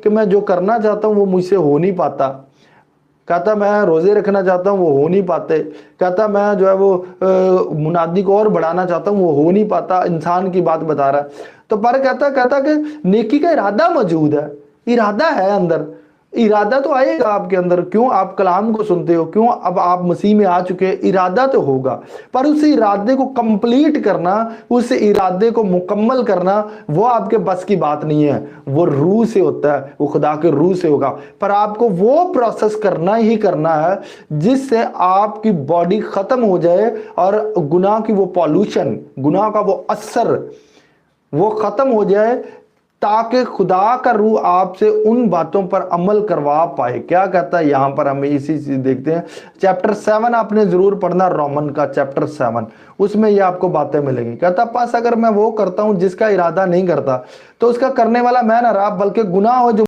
کہ میں جو کرنا چاہتا ہوں وہ مجھ سے ہو نہیں پاتا، کہتا میں روزے رکھنا چاہتا ہوں وہ ہو نہیں پاتے، کہتا میں جو ہے وہ منادی کو اور بڑھانا چاہتا ہوں وہ ہو نہیں پاتا، انسان کی بات بتا رہا ہے۔ تو پر کہتا کہ نیکی کا ارادہ موجود ہے، ارادہ ہے اندر، ارادہ تو آئے گا آپ کے اندر، کیوں آپ کلام کو سنتے ہو، کیوں اب آپ مسیح میں آ چکے، ارادہ تو ہوگا، پر اس ارادے کو کمپلیٹ کرنا، اس ارادے کو مکمل کرنا وہ آپ کے بس کی بات نہیں ہے، وہ روح سے ہوتا ہے، وہ خدا کے روح سے ہوگا۔ پر آپ کو وہ پروسیس کرنا ہی کرنا ہے جس سے آپ کی باڈی ختم ہو جائے اور گناہ کی وہ پالوشن، گناہ کا وہ اثر وہ ختم ہو جائے، تاکہ خدا کا روح آپ سے ان باتوں پر عمل کروا پائے۔ کیا کہتا ہے یہاں پر، ہمیں اسی چیز دیکھتے ہیں چیپٹر 7 آپ نے ضرور پڑھنا، رومن کا چیپٹر 7، اس میں یہ آپ کو باتیں ملیں گی۔ کہتا پس اگر میں وہ کرتا ہوں جس کا ارادہ نہیں کرتا تو اس کا کرنے والا میں نہ رہا بلکہ گناہ ہو جو